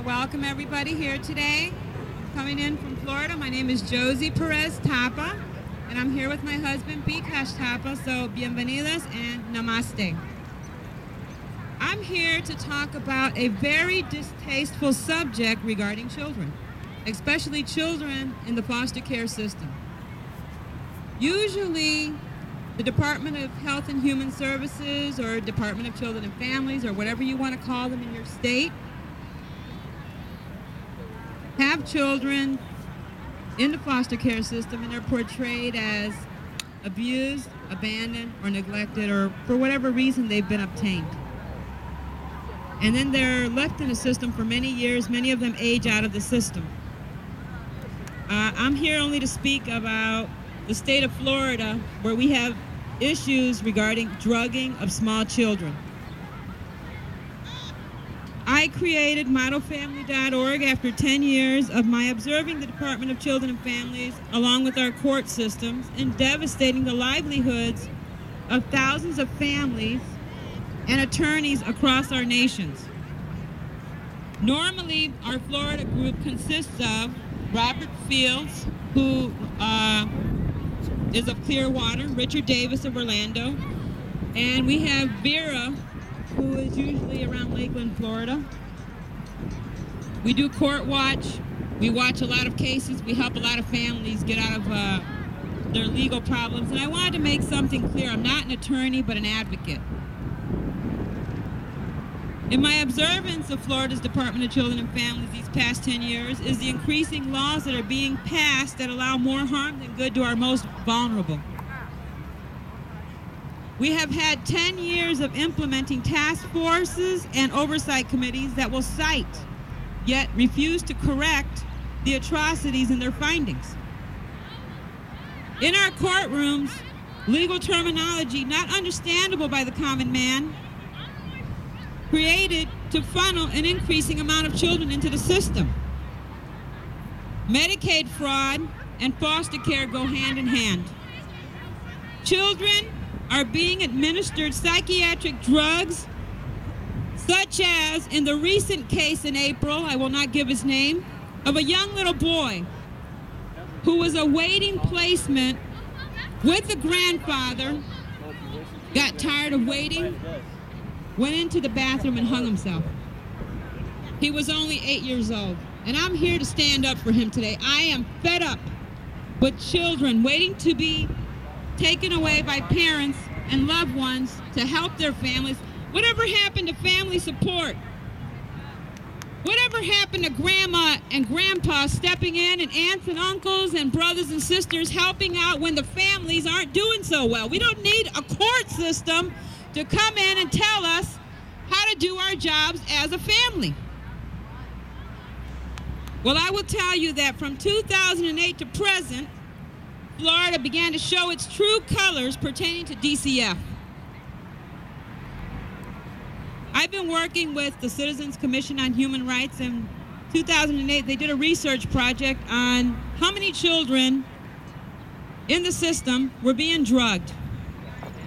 welcome everybody here today. I'm coming in from Florida. My name is Josie Perez Tapa, and I'm here with my husband, Bikash Tapa, so bienvenidas and namaste. I'm here to talk about a very distasteful subject regarding children, especially children in the foster care system. Usually, the Department of Health and Human Services or Department of Children and Families or whatever you want to call them in your state have children in the foster care system and they're portrayed as abused, abandoned, or neglected, or for whatever reason they've been obtained. And then they're left in the system for many years. Many of them age out of the system. I'm here only to speak about the state of Florida, where we have issues regarding drugging of small children. I created ModelFamily.org after 10 years of my observing the Department of Children and Families, along with our court systems, and devastating the livelihoods of thousands of families and attorneys across our nations. Normally, our Florida group consists of Robert Fields, who is of Clearwater, Richard Davis of Orlando, and we have Vera, who is usually around Lakeland, Florida. We do court watch. We watch a lot of cases. We help a lot of families get out of their legal problems. And I wanted to make something clear. I'm not an attorney, but an advocate. In my observance of Florida's Department of Children and Families these past 10 years is the increasing laws that are being passed that allow more harm than good to our most vulnerable. We have had 10 years of implementing task forces and oversight committees that will cite, yet refuse to correct the atrocities in their findings. In our courtrooms, legal terminology not understandable by the common man created to funnel an increasing amount of children into the system. Medicaid fraud and foster care go hand in hand. Children are being administered psychiatric drugs, such as in the recent case in April, I will not give his name, of a young little boy who was awaiting placement with the grandfather, got tired of waiting, went into the bathroom and hung himself. He was only 8 years old. And I'm here to stand up for him today. I am fed up with children waiting to be taken away by parents and loved ones to help their families. Whatever happened to family support? Whatever happened to grandma and grandpa stepping in and aunts and uncles and brothers and sisters helping out when the families aren't doing so well? We don't need a court system to come in and tell us how to do our jobs as a family. Well, I will tell you that from 2008 to present, Florida began to show its true colors pertaining to DCF. I've been working with the Citizens Commission on Human Rights. In 2008, they did a research project on how many children in the system were being drugged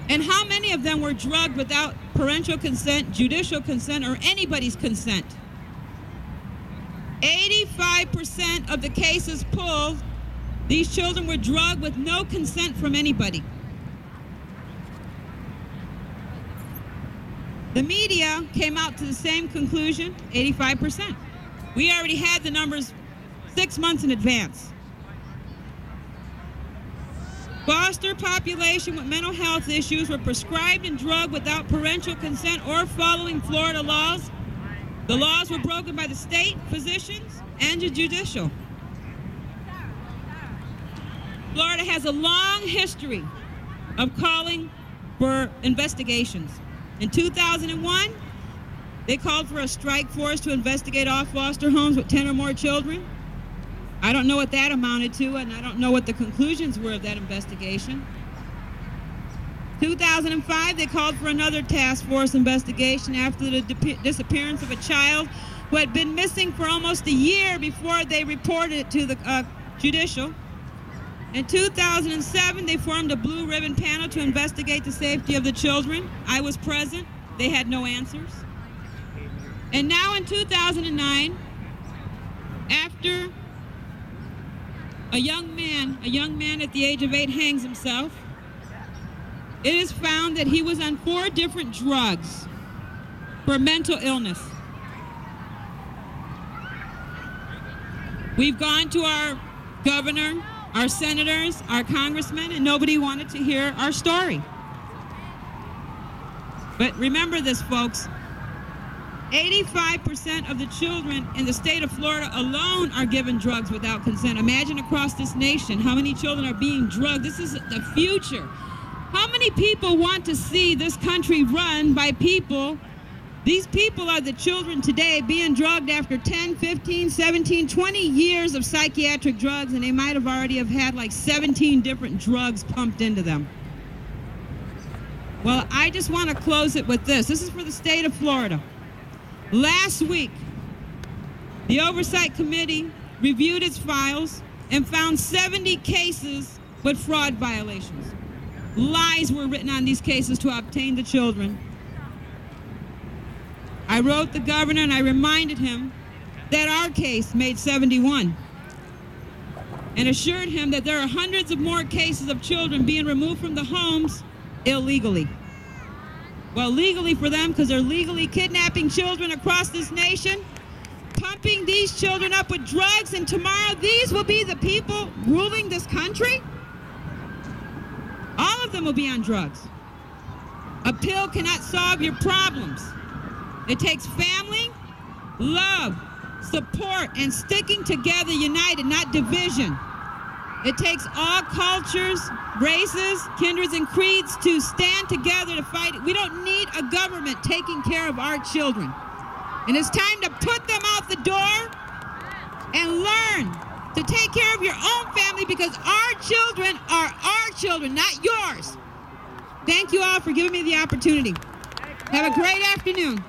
and how many of them were drugged without parental consent, judicial consent, or anybody's consent. 85% of the cases pulled, these children were drugged with no consent from anybody. The media came out to the same conclusion, 85%. We already had the numbers 6 months in advance. Foster population with mental health issues were prescribed and drugged without parental consent or following Florida laws. The laws were broken by the state, physicians, and the judicial. Florida has a long history of calling for investigations. In 2001, they called for a strike force to investigate all foster homes with 10 or more children. I don't know what that amounted to, and I don't know what the conclusions were of that investigation. 2005, they called for another task force investigation after the disappearance of a child who had been missing for almost a year before they reported it to the judicial. In 2007, they formed a blue ribbon panel to investigate the safety of the children. I was present. They had no answers. And now in 2009, after a young man at the age of 8 hangs himself, it is found that he was on 4 different drugs for mental illness. We've gone to our governor, our senators, our congressmen, and nobody wanted to hear our story. But remember this, folks. 85% of the children in the state of Florida alone are given drugs without consent. Imagine across this nation how many children are being drugged. This is the future. How many people want to see this country run by people? These people are the children today being drugged after 10, 15, 17, 20 years of psychiatric drugs, and they might have already had like 17 different drugs pumped into them. Well, I just want to close it with this. This is for the state of Florida. Last week, the Oversight Committee reviewed its files and found 70 cases with fraud violations. Lies were written on these cases to obtain the children. I wrote the governor and I reminded him that our case made 71 and assured him that there are hundreds of more cases of children being removed from the homes illegally. Well, legally for them, because they're legally kidnapping children across this nation, pumping these children up with drugs, and tomorrow these will be the people ruling this country? All of them will be on drugs. A pill cannot solve your problems. It takes family, love, support, and sticking together united, not division. It takes all cultures, races, kindreds, and creeds to stand together to fight. We don't need a government taking care of our children. And it's time to put them out the door and learn to take care of your own family, because our children are our children, not yours. Thank you all for giving me the opportunity. Have a great afternoon.